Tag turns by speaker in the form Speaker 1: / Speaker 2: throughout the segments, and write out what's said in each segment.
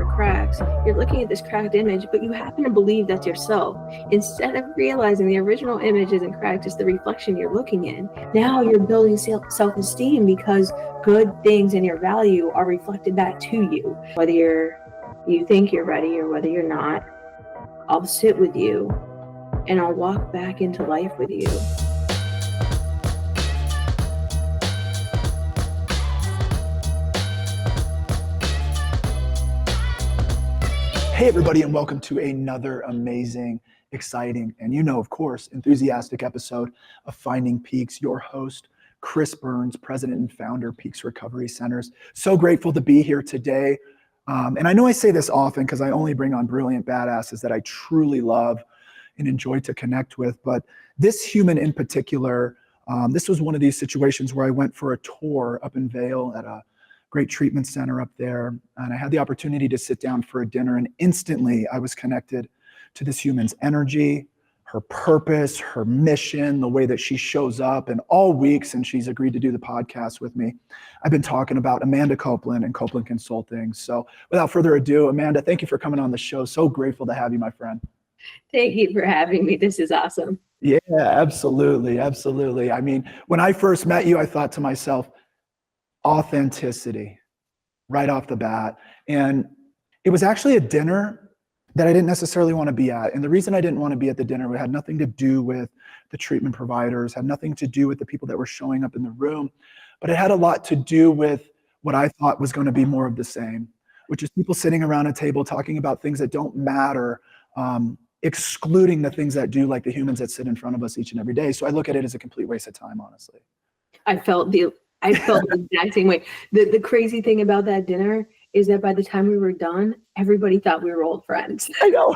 Speaker 1: are cracks, you're looking at this cracked image, but you happen to believe that's yourself. Instead of realizing the original image isn't cracked, it's the reflection you're looking in. Now you're building self-esteem because good things and your value are reflected back to you. Whether you think you're ready or whether you're not, I'll sit with you and I'll walk back into life with you.
Speaker 2: Hey everybody, and welcome to another amazing, exciting, and of course, enthusiastic episode of Finding Peaks. Your host, Chris Burns, president and founder of Peaks Recovery Centers. So grateful to be here today. And I know I say this often because I only bring on brilliant badasses that I truly love and enjoy to connect with. But this human in particular, this was one of these situations where I went for a tour up in Vail at a great treatment center up there. And I had the opportunity to sit down for a dinner, and instantly I was connected to this human's energy, her purpose, her mission, the way that she shows up. And all week since she's agreed to do the podcast with me, I've been talking about Amanda Koplin and Koplin Consulting. So without further ado, Amanda, thank you for coming on the show. So grateful to have you, my friend.
Speaker 1: Thank you for having me. This is awesome.
Speaker 2: Yeah, absolutely. Absolutely. I mean, when I first met you, I thought to myself, authenticity right off the bat. And it was actually a dinner that I didn't necessarily want to be at. And the reason I didn't want to be at the dinner, it had nothing to do with the treatment providers, had nothing to do with the people that were showing up in the room, but it had a lot to do with what I thought was going to be more of the same, which is people sitting around a table talking about things that don't matter, excluding the things that do, like the humans that sit in front of us each and every day. So I look at it as a complete waste of time, honestly.
Speaker 1: I felt the exact same way. The crazy thing about that dinner is that by the time we were done, everybody thought we were old friends.
Speaker 2: I know.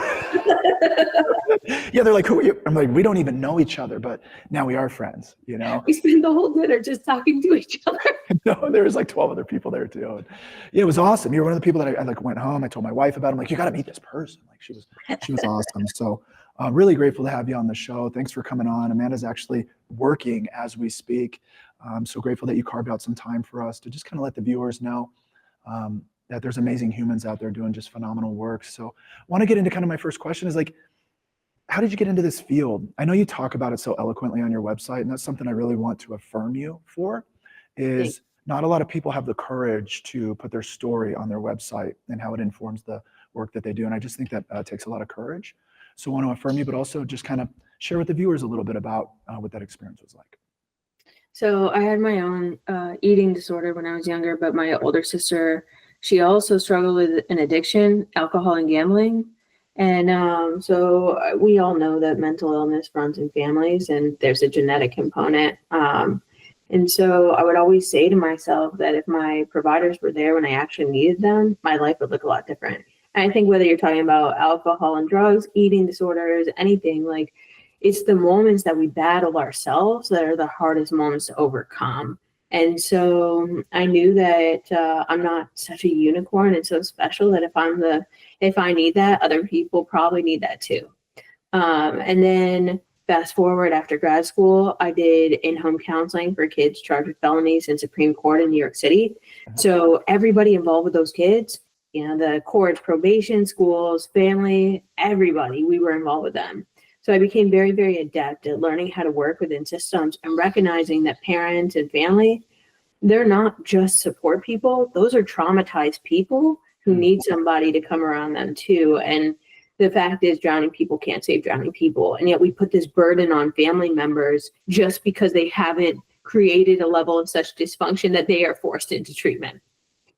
Speaker 2: Yeah, they're like, who are you? I'm like, we don't even know each other, but now we are friends,
Speaker 1: We spent the whole dinner just talking to each other.
Speaker 2: No, there was like 12 other people there too. And yeah, it was awesome. You were one of the people that I like went home. I told my wife about it. I'm like, you got to meet this person. Like she was awesome. So really grateful to have you on the show. Thanks for coming on. Amanda's actually working as we speak. I'm so grateful that you carved out some time for us to just kind of let the viewers know that there's amazing humans out there doing just phenomenal work. So I want to get into kind of my first question is like, how did you get into this field? I know you talk about it so eloquently on your website, and that's something I really want to affirm you for, is not a lot of people have the courage to put their story on their website and how it informs the work that they do. And I just think that takes a lot of courage. So I want to affirm you, but also just kind of share with the viewers a little bit about what that experience was like.
Speaker 1: So I had my own eating disorder when I was younger, but my older sister, she also struggled with an addiction, alcohol and gambling. And so we all know that mental illness runs in families and there's a genetic component. And so I would always say to myself that if my providers were there when I actually needed them, my life would look a lot different. And I think whether you're talking about alcohol and drugs, eating disorders, anything, like it's the moments that we battle ourselves that are the hardest moments to overcome. And so I knew that I'm not such a unicorn and so special that if I need that, other people probably need that too. And then fast forward after grad school, I did in-home counseling for kids charged with felonies in Supreme Court in New York City. So everybody involved with those kids, the courts, probation, schools, family, everybody, we were involved with them. So I became very, very adept at learning how to work within systems and recognizing that parents and family, they're not just support people. Those are traumatized people who need somebody to come around them too. And the fact is drowning people can't save drowning people. And yet we put this burden on family members just because they haven't created a level of such dysfunction that they are forced into treatment.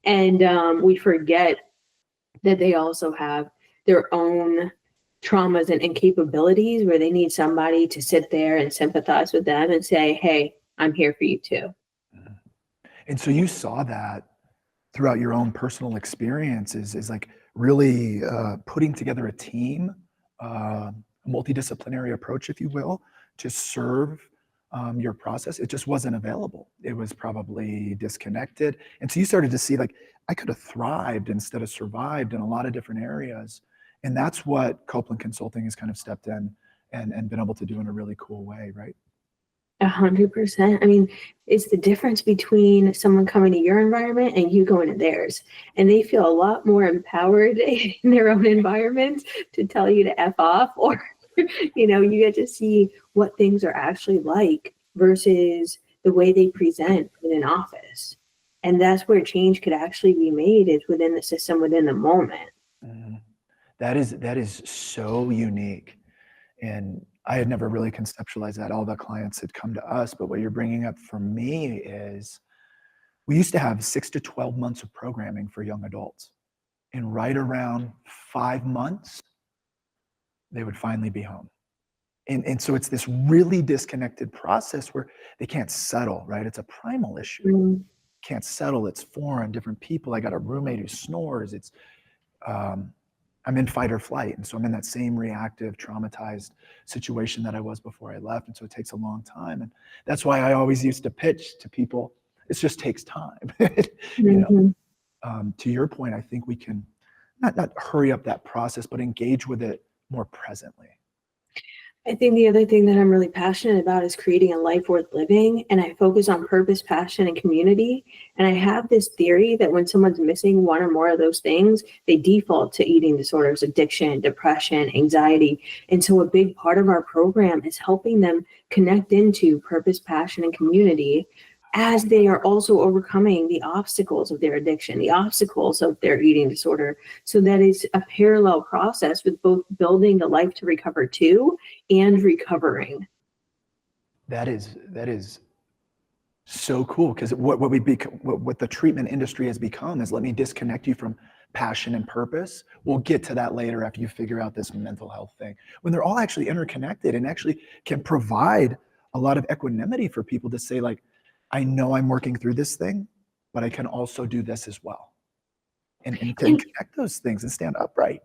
Speaker 1: And we forget that they also have their own traumas and capabilities where they need somebody to sit there and sympathize with them and say, hey, I'm here for you too.
Speaker 2: And so you saw that throughout your own personal experiences is like really putting together a team, a multidisciplinary approach, if you will, to serve your process. It just wasn't available. It was probably disconnected. And so you started to see like, I could have thrived instead of survived in a lot of different areas. And that's what Koplin Consulting has kind of stepped in and been able to do in a really cool way, right?
Speaker 1: 100%. I mean, it's the difference between someone coming to your environment and you going to theirs. And they feel a lot more empowered in their own environment to tell you to F off, or, you get to see what things are actually like versus the way they present in an office. And that's where change could actually be made, is within the system, within the moment.
Speaker 2: Mhm. That is so unique. And I had never really conceptualized that. All the clients had come to us, but what you're bringing up for me is we used to have 6 to 12 months of programming for young adults. And right around 5 months, they would finally be home. And so it's this really disconnected process where they can't settle, right? It's a primal issue.
Speaker 1: Mm.
Speaker 2: Can't settle. It's foreign, different people. I got a roommate who snores. Um, I'm in fight or flight. And so I'm in that same reactive, traumatized situation that I was before I left. And so it takes a long time. And that's why I always used to pitch to people, it just takes time.
Speaker 1: Mhm.
Speaker 2: To your point, I think we can not hurry up that process, but engage with it more presently.
Speaker 1: I think the other thing that I'm really passionate about is creating a life worth living. And I focus on purpose, passion, and community. And I have this theory that when someone's missing one or more of those things, they default to eating disorders, addiction, depression, anxiety. And so a big part of our program is helping them connect into purpose, passion, and community, as they are also overcoming the obstacles of their addiction, the obstacles of their eating disorder. So that is a parallel process with both building the life to recover to and recovering.
Speaker 2: That is so cool, because what the treatment industry has become is, let me disconnect you from passion and purpose. We'll get to that later after you figure out this mental health thing, when they're all actually interconnected and actually can provide a lot of equanimity for people to say, like, I know I'm working through this thing, but I can also do this as well, and can connect those things and stand upright.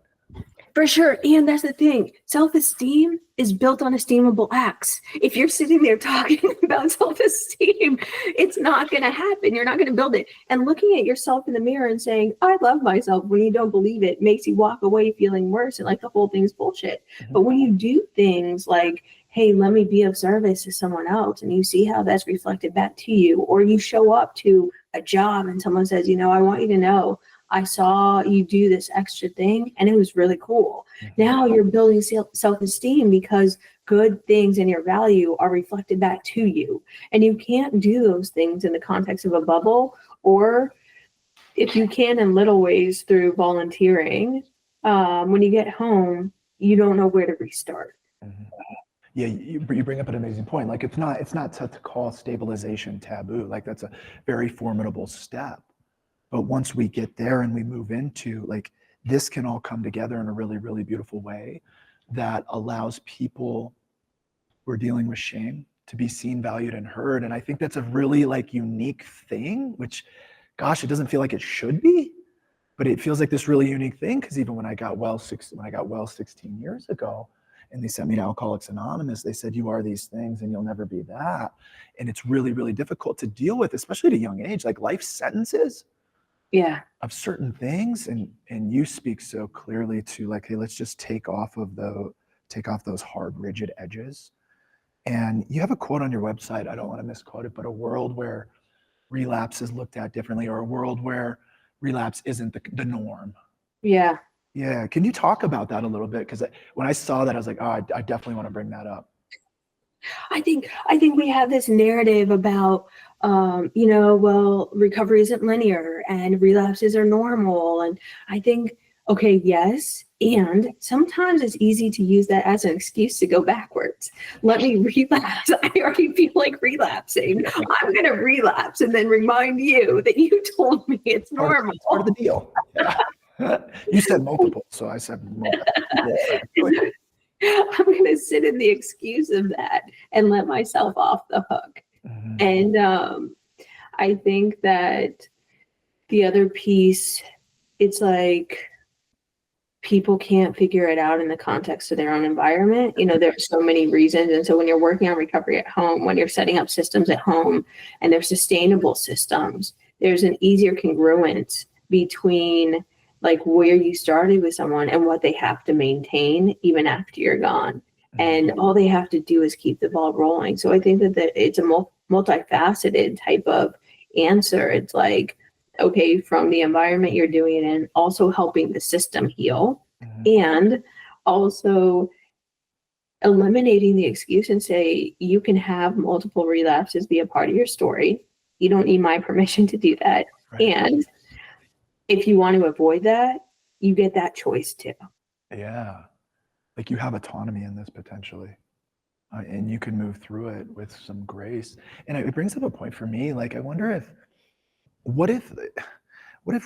Speaker 1: For sure. And that's the thing. Self-esteem is built on esteemable acts. If you're sitting there talking about self-esteem, it's not going to happen. You're not going to build it. And looking at yourself in the mirror and saying, I love myself, when you don't believe it, makes you walk away feeling worse and like the whole thing's bullshit.
Speaker 2: Mm-hmm.
Speaker 1: But when you do things like, hey, let me be of service to someone else, and you see how that's reflected back to you, or you show up to a job and someone says, I want you to know, I saw you do this extra thing and it was really cool. Mm-hmm. Now you're building self-esteem because good things in your value are reflected back to you. And you can't do those things in the context of a bubble, or if you can in little ways through volunteering, when you get home, you don't know where to restart.
Speaker 2: Mm-hmm. Yeah, you bring up an amazing point. Like, it's not to call stabilization taboo. Like, that's a very formidable step. But once we get there and we move into, like, this can all come together in a really, really beautiful way that allows people who are dealing with shame to be seen, valued, and heard. And I think that's a really, like, unique thing, which, gosh, it doesn't feel like it should be, but it feels like this really unique thing. Because even when I got well 16 years ago, and they sent me to Alcoholics Anonymous, they said, you are these things and you'll never be that. And it's really, really difficult to deal with, especially at a young age, like life sentences.
Speaker 1: Yeah.
Speaker 2: Of certain things, and you speak so clearly to, like, hey, let's just take off those hard, rigid edges. And you have a quote on your website, I don't want to misquote it, but a world where relapse is looked at differently, or a world where relapse isn't the norm.
Speaker 1: Yeah.
Speaker 2: Yeah. Can you talk about that a little bit? Because when I saw that, I was like, oh, I definitely want to bring that up.
Speaker 1: I think we have this narrative about, well, recovery isn't linear and relapses are normal. And I think, okay, yes. And sometimes it's easy to use that as an excuse to go backwards. Let me relapse. I already feel like relapsing. I'm going to relapse and then remind you that you told me it's normal.
Speaker 2: It's part of the deal. Yeah. You said multiple, so I said multiple.
Speaker 1: I'm going to sit in the excuse of that and let myself off the hook. Mm-hmm. And I think that the other piece, it's like people can't figure it out in the context of their own environment. There's so many reasons. And so when you're working on recovery at home, when you're setting up systems at home and they're sustainable systems, there's an easier congruence between, like, where you started with someone and what they have to maintain even after you're gone. and all they have to do is keep the ball rolling. So I think that it's a multifaceted type of answer. It's like, okay, from the environment you're doing it in, also helping the system heal, and also eliminating the excuse and say you can have multiple relapses be a part of your story. You don't need my permission to do that.
Speaker 2: Right.
Speaker 1: And if you want to avoid that, you get that choice too.
Speaker 2: Yeah. Like you have autonomy in this potentially. And you can move through it with some grace. And it brings up a point for me. Like, I wonder what if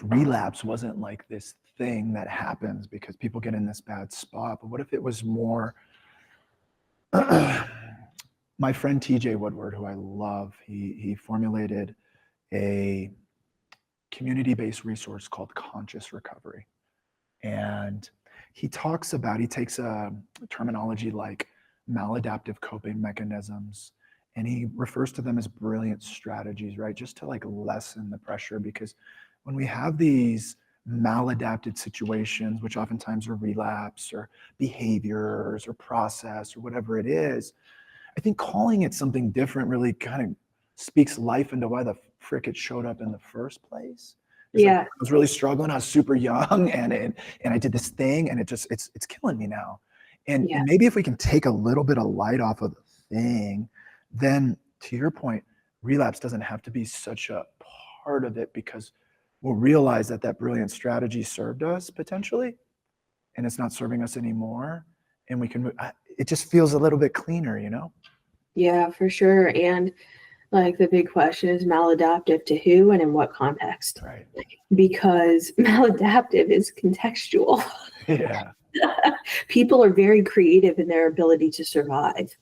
Speaker 2: relapse wasn't like this thing that happens because people get in this bad spot, but what if it was more, my friend TJ Woodward, who I love, he formulated a community-based resource called Conscious Recovery. And he takes a terminology like maladaptive coping mechanisms, and he refers to them as brilliant strategies, right? Just to like lessen the pressure, because when we have these maladapted situations, which oftentimes are relapse or behaviors or process or whatever it is, I think calling it something different really kind of speaks life into why the frick it showed up in the first place.
Speaker 1: Yeah.
Speaker 2: Like, I was really struggling. I was super young, and I did this thing, and it's killing me now. And maybe if we can take a little bit of light off of the thing, then to your point, relapse doesn't have to be such a part of it, because we'll realize that brilliant strategy served us potentially, and it's not serving us anymore, and we can move. It just feels a little bit cleaner, you know?
Speaker 1: Yeah, for sure. And like the big question is maladaptive to who and in what context?
Speaker 2: Right.
Speaker 1: Because maladaptive is contextual.
Speaker 2: Yeah.
Speaker 1: People are very creative in their ability to survive.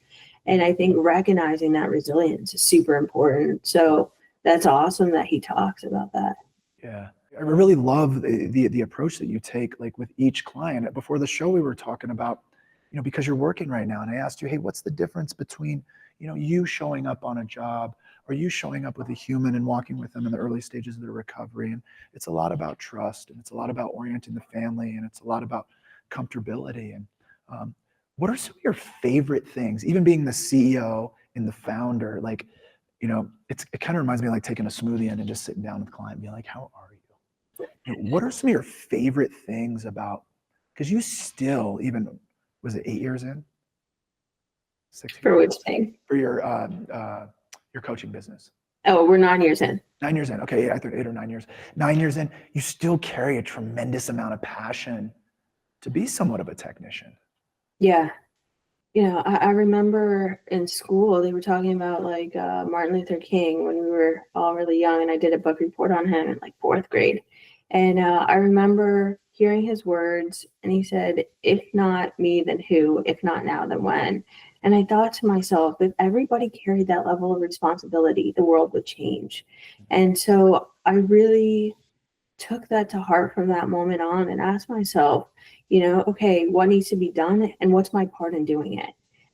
Speaker 1: And I think recognizing that resilience is super important. So that's awesome that he talks about that.
Speaker 2: Yeah. I really love the approach that you take, like with each client. Before the show, we were talking about, because you're working right now, and I asked you, hey, what's the difference between, you showing up on a job or you showing up with a human and walking with them in the early stages of their recovery? And it's a lot about trust, and it's a lot about orienting the family, and it's a lot about comfortability. And what are some of your favorite things, even being the CEO and the founder? Like, it kind of reminds me of like taking a smoothie in and just sitting down with the client and being like, how are you? What are some of your favorite things about, because you still, even, was it 8 years in? 6 years?
Speaker 1: For which thing?
Speaker 2: For your coaching business.
Speaker 1: Oh, we're 9 years in.
Speaker 2: 9 years in. Okay, I thought 8 or 9 years. 9 years in, you still carry a tremendous amount of passion to be somewhat of a technician.
Speaker 1: Yeah. I remember in school, they were talking about like Martin Luther King when we were all really young, and I did a book report on him in like 4th grade. And I remember hearing his words, and he said, if not me, then who? If not now, then when? And I thought to myself, if everybody carried that level of responsibility, the world would change. And so I really took that to heart from that moment on and asked myself, okay, what needs to be done and what's my part in doing it?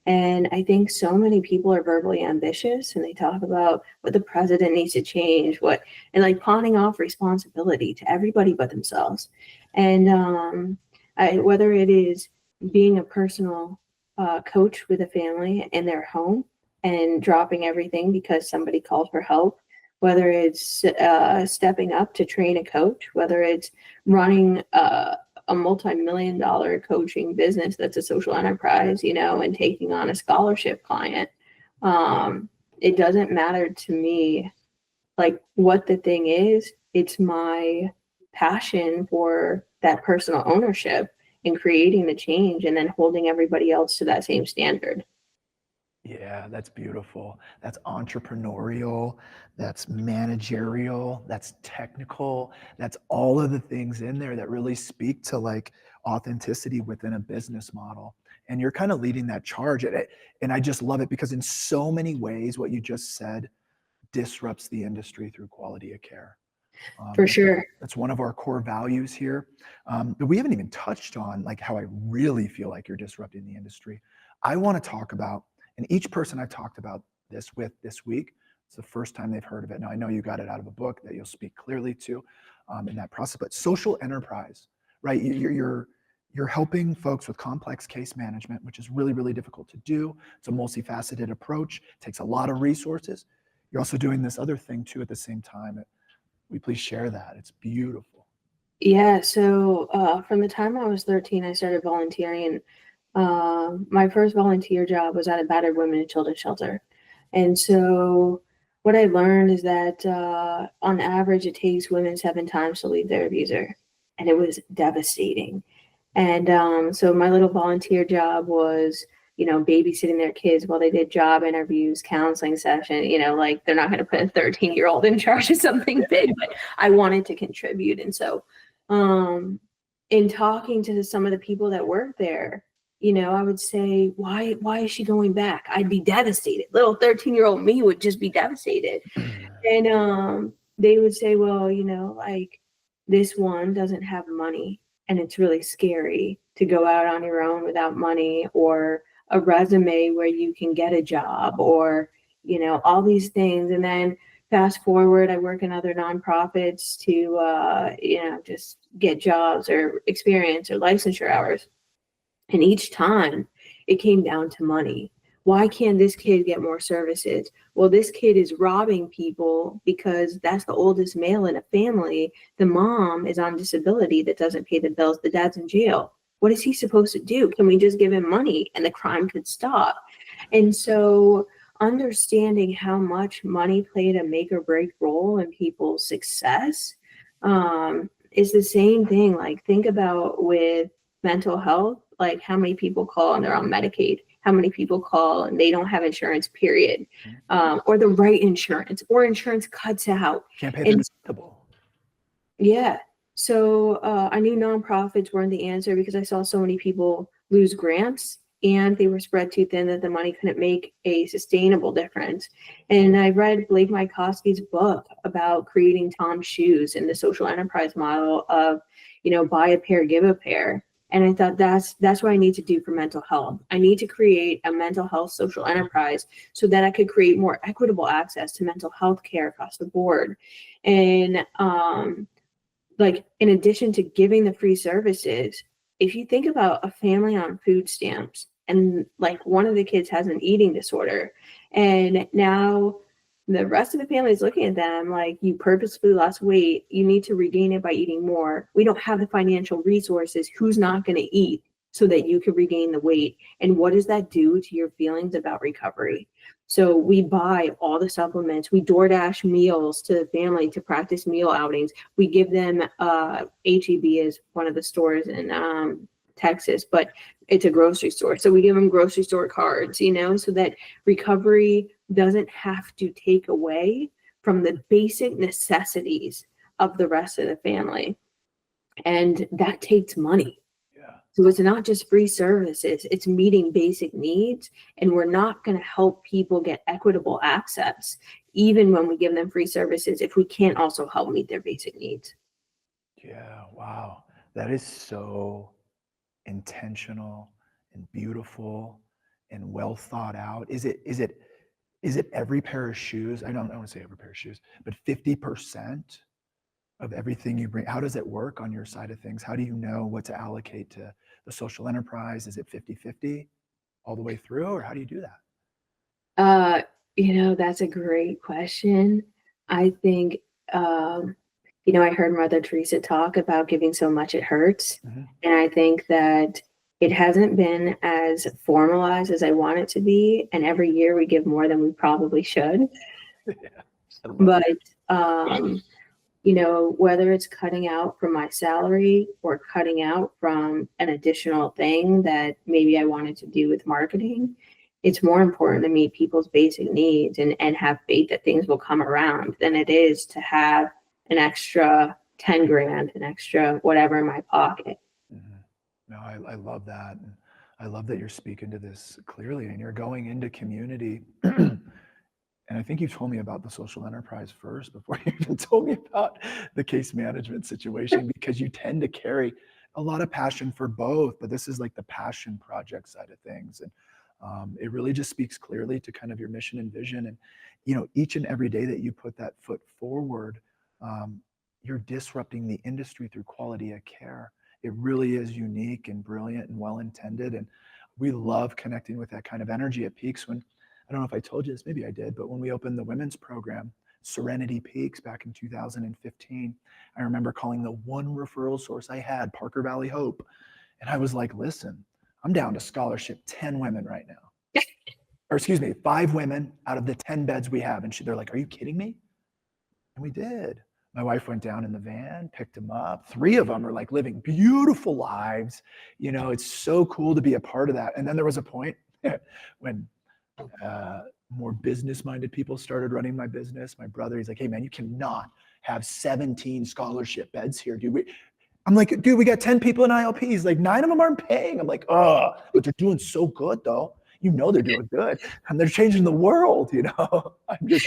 Speaker 1: And I think so many people are verbally ambitious, and they talk about what the president needs to change, and like pawning off responsibility to everybody but themselves. And whether it is being a personal coach with a family in their home and dropping everything because somebody called for help, whether it's stepping up to train a coach, whether it's running a multi-million-dollar coaching business that's a social enterprise, and taking on a scholarship client. It doesn't matter to me like what the thing is. It's my passion for that personal ownership and creating the change and then holding everybody else to that same standard.
Speaker 2: Yeah, that's beautiful. That's entrepreneurial, that's managerial, that's technical, that's all of the things in there that really speak to like authenticity within a business model. And you're kind of leading that charge. And I just love it, because in so many ways, what you just said disrupts the industry through quality of care.
Speaker 1: For sure.
Speaker 2: That's one of our core values here. But we haven't even touched on like how I really feel like you're disrupting the industry. I want to talk about, and each person I've talked about this with this week, it's the first time they've heard of it. Now, I know you got it out of a book that you'll speak clearly to in that process, but social enterprise, right? you're helping folks with complex case management, which is really, really difficult to do. It's a multifaceted approach, takes a lot of resources. You're also doing this other thing too at the same time. Will you please share that? It's beautiful.
Speaker 1: Yeah, so from the time I was 13, I started volunteering. My first volunteer job was at a battered women and children's shelter. And so what I learned is that on average, it takes women 7 times to leave their abuser. And it was devastating. And so my little volunteer job was, babysitting their kids while they did job interviews, counseling session, like they're not going to put a 13-year-old in charge of something big, but I wanted to contribute. And so in talking to some of the people that work there, I would say, why is she going back? I'd be devastated. Little 13-year-old me would just be devastated. And they would say, well, like this one doesn't have money and it's really scary to go out on your own without money or a resume where you can get a job or, all these things. And then fast forward, I work in other nonprofits to, just get jobs or experience or licensure hours. And each time it came down to money. Why can't this kid get more services? Well, this kid is robbing people because that's the oldest male in a family. The mom is on disability that doesn't pay the bills. The dad's in jail. What is he supposed to do? Can we just give him money and the crime could stop? And so understanding how much money played a make or break role in people's success is the same thing. Like think about with mental health, like how many people call and they're on Medicaid, how many people call and they don't have insurance, period, or the right insurance, or insurance cuts out.
Speaker 2: Can't pay their deductible.
Speaker 1: Yeah. So I knew nonprofits weren't the answer because I saw so many people lose grants and they were spread too thin that the money couldn't make a sustainable difference. And I read Blake Mycosky's book about creating Tom's shoes and the social enterprise model of, buy a pair, give a pair. And I thought that's what I need to do for mental health. I need to create a mental health social enterprise so that I could create more equitable access to mental health care across the board. And like in addition to giving the free services, if you think about a family on food stamps and like one of the kids has an eating disorder and now the rest of the family is looking at them like, you purposefully lost weight, you need to regain it by eating more. We don't have the financial resources. Who's not going to eat so that you can regain the weight? And what does that do to your feelings about recovery? So we buy all the supplements. We DoorDash meals to the family to practice meal outings. We give them HEB is one of the stores in Texas, but it's a grocery store. So we give them grocery store cards, so that recovery doesn't have to take away from the basic necessities of the rest of the family. And that takes money.
Speaker 2: Yeah.
Speaker 1: So it's not just free services, it's meeting basic needs. And we're not going to help people get equitable access, even when we give them free services, if we can't also help meet their basic needs.
Speaker 2: Yeah, wow. That is so intentional and beautiful and well thought out. Is it every pair of shoes? I don't want to say every pair of shoes, but 50% of everything you bring. How does it work on your side of things? How do you know what to allocate to the social enterprise? Is it 50-50 all the way through, or how do you do that?
Speaker 1: That's a great question. I think, I heard Mother Teresa talk about giving so much it hurts.
Speaker 2: Mm-hmm.
Speaker 1: And I think that it hasn't been as formalized as I want it to be. And every year we give more than we probably should.
Speaker 2: Yeah,
Speaker 1: but, whether it's cutting out from my salary or cutting out from an additional thing that maybe I wanted to do with marketing, it's more important to meet people's basic needs and have faith that things will come around than it is to have an extra 10 grand, an extra whatever in my pocket.
Speaker 2: Mm-hmm. No, I love that. And I love that you're speaking to this clearly and you're going into community. And I think you told me about the social enterprise first before you even told me about the case management situation, because you tend to carry a lot of passion for both, but this is like the passion project side of things. And it really just speaks clearly to kind of your mission and vision. And, each and every day that you put that foot forward, you're disrupting the industry through quality of care It really is unique and brilliant and well-intended. And we love connecting with that kind of energy at Peaks. When, I don't know if I told you this, maybe I did, but when we opened the women's program, Serenity Peaks, back in 2015, I remember calling the one referral source I had, Parker Valley Hope. And I was like, listen, I'm down to scholarship 10 women right now. Or excuse me, 5 women out of the 10 beds we have. And they're like, are you kidding me? And we did. My wife went down in the van, picked them up. 3 of them are like living beautiful lives. You know, it's so cool to be a part of that. And then there was a point when more business-minded people started running my business. My brother, he's like, hey man, you cannot have 17 scholarship beds here, dude. I'm like, dude, we got 10 people in ILPs. Like 9 of them aren't paying. I'm like, oh, but they're doing so good though. You know they're doing good, and they're changing the world. You know, I'm just.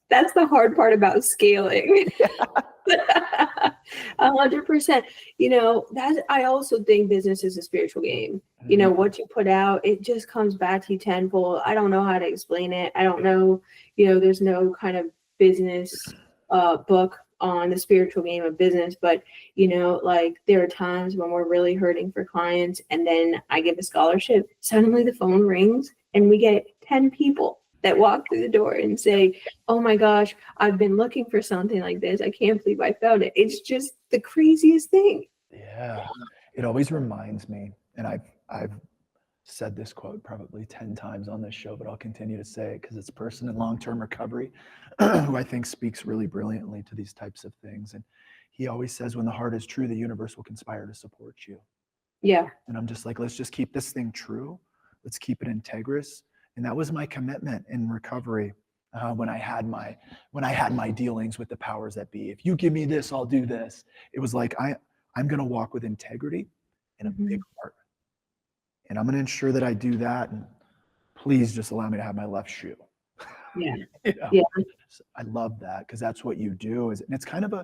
Speaker 1: That's the hard part about scaling. 100%. You know, I also think business is a spiritual game. You know, what you put out, it just comes back to you tenfold. I don't know how to explain it. I don't know, you know, there's no kind of business book on the spiritual game of business, but you know, like there are times when we're really hurting for clients, and then I give a scholarship, suddenly the phone rings and we get 10 people that walk through the door and say, oh my gosh, I've been looking for something like this. I can't believe I found it. It's just the craziest thing.
Speaker 2: Yeah. It always reminds me, and I've said this quote probably 10 times on this show, but I'll continue to say it because it's a person in long-term recovery who I think speaks really brilliantly to these types of things. And he always says, when the heart is true, the universe will conspire to support you.
Speaker 1: Yeah.
Speaker 2: And I'm just like, let's just keep this thing true. Let's keep it integrous. And that was my commitment in recovery when I had my dealings with the powers that be. If you give me this, I'll do this. It was like, I'm going to walk with integrity and a big heart. And I'm going to ensure that I do that. And please just allow me to have my left shoe.
Speaker 1: Yeah.
Speaker 2: You know?
Speaker 1: Yeah.
Speaker 2: So I love that because that's what you do. And it's kind of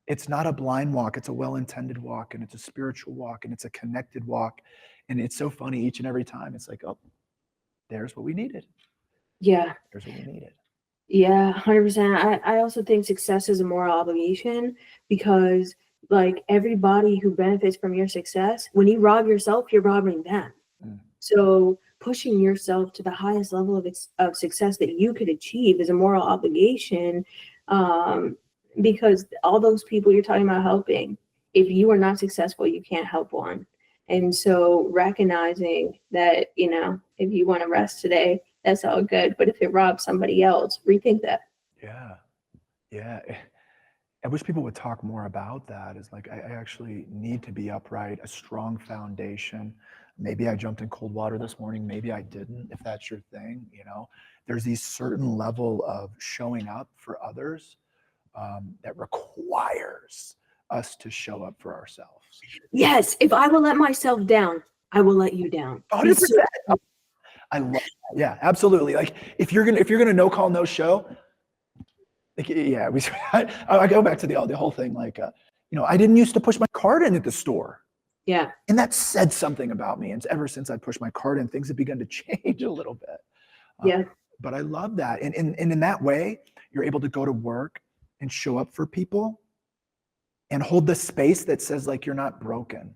Speaker 2: it's not a blind walk. It's a well-intended walk, and it's a spiritual walk, and it's a connected walk. And it's so funny each and every time. It's like, oh, there's what we needed.
Speaker 1: Yeah.
Speaker 2: There's what we needed.
Speaker 1: Yeah, 100%. I also think success is a moral obligation, because like everybody who benefits from your success, when you rob yourself, you're robbing them. So pushing yourself to the highest level of success that you could achieve is a moral obligation, because all those people you're talking about helping, if you are not successful, you can't help one. And so recognizing that, you know, if you want to rest today, that's all good. But if it robs somebody else, rethink that.
Speaker 2: Yeah. Yeah. I wish people would talk more about that. Is like, I actually need to be upright, a strong foundation. Maybe I jumped in cold water this morning. Maybe I didn't. If that's your thing, you know, there's these certain level of showing up for others that requires us to show up for ourselves.
Speaker 1: Yes. If I will let myself down, I will let you down.
Speaker 2: 100%. I love that. Yeah, absolutely. Like if you're gonna no call, no show. Like, yeah, I go back to the whole thing. Like, you know, I didn't used to push my card in at the store.
Speaker 1: Yeah.
Speaker 2: And that said something about me. And ever since I pushed my card in, things have begun to change a little bit.
Speaker 1: Yeah.
Speaker 2: But I love that. And in that way, you're able to go to work and show up for people and hold the space that says like you're not broken.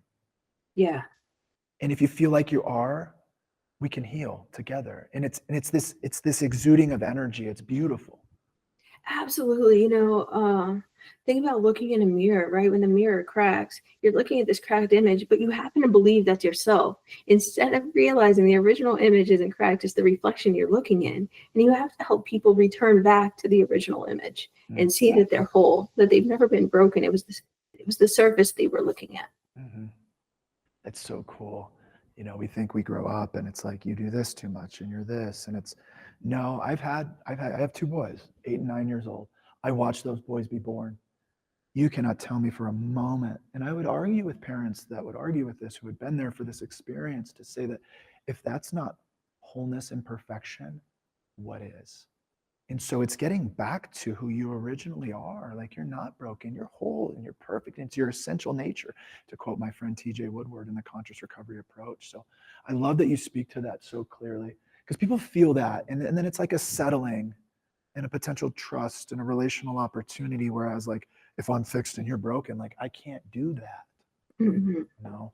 Speaker 1: Yeah.
Speaker 2: And if you feel like you are, we can heal together. And it's this exuding of energy. It's beautiful.
Speaker 1: Absolutely. You know, think about looking in a mirror, right? When the mirror cracks, you're looking at this cracked image, but you happen to believe that's yourself. Instead of realizing the original image isn't cracked, it's the reflection you're looking in. And you have to help people return back to the original image and see that they're whole, that they've never been broken. It was the surface they were looking at.
Speaker 2: Mm-hmm. It's so cool. You know, we think we grow up and it's like, you do this too much and you're this. And it's, no, I have 2 boys, 8 and 9 years old. I watched those boys be born. You cannot tell me for a moment. And I would argue with parents that would argue with this, who had been there for this experience, to say that if that's not wholeness and perfection, what is? And so it's getting back to who you originally are. Like, you're not broken, you're whole and you're perfect. And it's your essential nature, to quote my friend TJ Woodward in the Conscious Recovery Approach. So I love that you speak to that so clearly, because people feel that. And then it's like a settling and a potential trust and a relational opportunity. Whereas like, if I'm fixed and you're broken, like I can't do that.
Speaker 1: Mhm.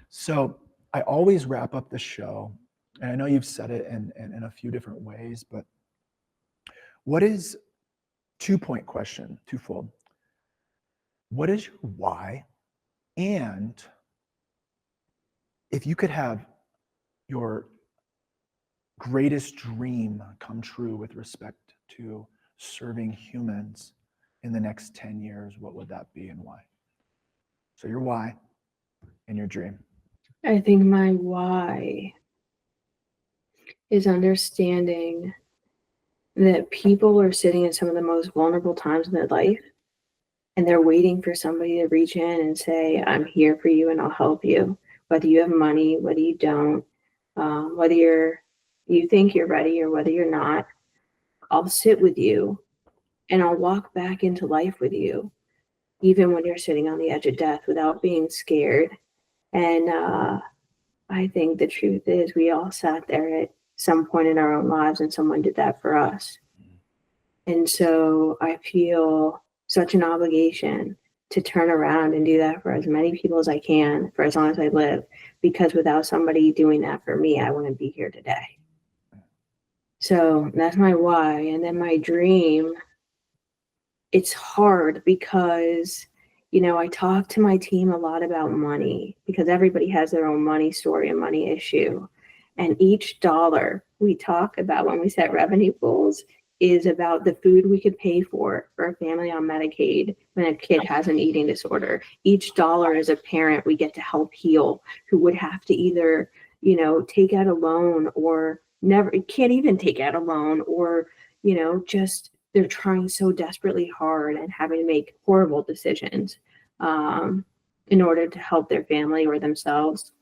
Speaker 2: So I always wrap up the show, and I know you've said it in a few different ways, but what is, 2-point question, twofold. What is your why? And if you could have your greatest dream come true with respect to serving humans in the next 10 years, what would that be and why? So your why and your dream.
Speaker 1: I think my why is understanding that people are sitting in some of the most vulnerable times in their life, and they're waiting for somebody to reach in and say, I'm here for you and I'll help you. Whether you have money, whether you don't, whether you think you're ready or whether you're not, I'll sit with you and I'll walk back into life with you, even when you're sitting on the edge of death without being scared. And I think the truth is we all sat there at some point in our own lives and someone did that for us. And so I feel such an obligation to turn around and do that for as many people as I can for as long as I live, because without somebody doing that for me, I wouldn't be here today. So that's my why. And then my dream, it's hard because, I talk to my team a lot about money because everybody has their own money story and money issue. And each dollar we talk about when we set revenue goals is about the food we could pay for a family on Medicaid when a kid has an eating disorder. Each dollar is a parent we get to help heal who would have to either, take out a loan or never can't even take out a loan or, just they're trying so desperately hard and having to make horrible decisions in order to help their family or themselves.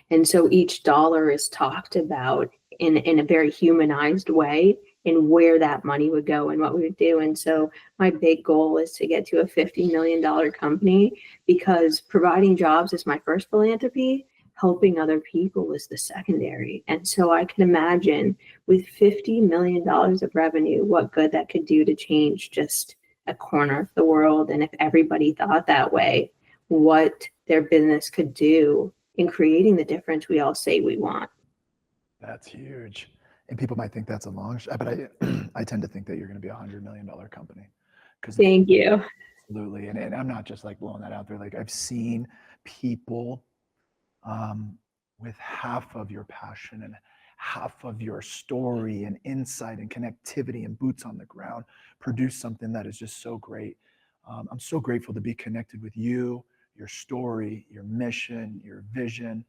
Speaker 1: And so each dollar is talked about in a very humanized way in where that money would go and what we would do. And so my big goal is to get to a $50 million company because providing jobs is my first philanthropy. Helping other people is the secondary. And so I can imagine with $50 million of revenue, what good that could do to change just a corner of the world. And if everybody thought that way, what their business could do in creating the difference we all say we want.
Speaker 2: That's huge. And people might think that's a long shot, but I tend to think that you're going to be $100 million company.
Speaker 1: Thank you.
Speaker 2: Absolutely. And I'm not just like blowing that out there. Like I've seen people with half of your passion and half of your story and insight and connectivity and boots on the ground produce something that is just so great. I'm so grateful to be connected with you, your story, your mission, your vision.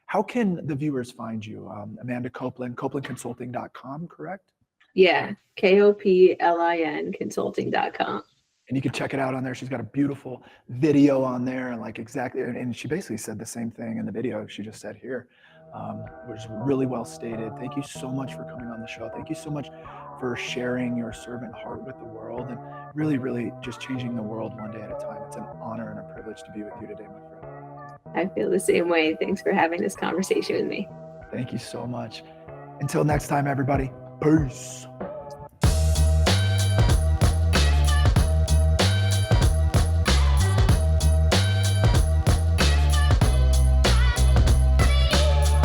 Speaker 2: How can the viewers find you? Amanda Koplin, KoplinConsulting.com, correct?
Speaker 1: Yeah, Koplin Consulting.com.
Speaker 2: And you can check it out on there. She's got a beautiful video on there, and like exactly, and she basically said the same thing in the video she just said here, which is really well stated. Thank you so much for coming on the show. Thank you so much for sharing your servant heart with the world and really, really just changing the world one day at a time. It's an honor and a privilege to be with you today, my friend.
Speaker 1: I feel the same way. Thanks for having this conversation with me.
Speaker 2: Thank you so much. Until next time, everybody. Peace.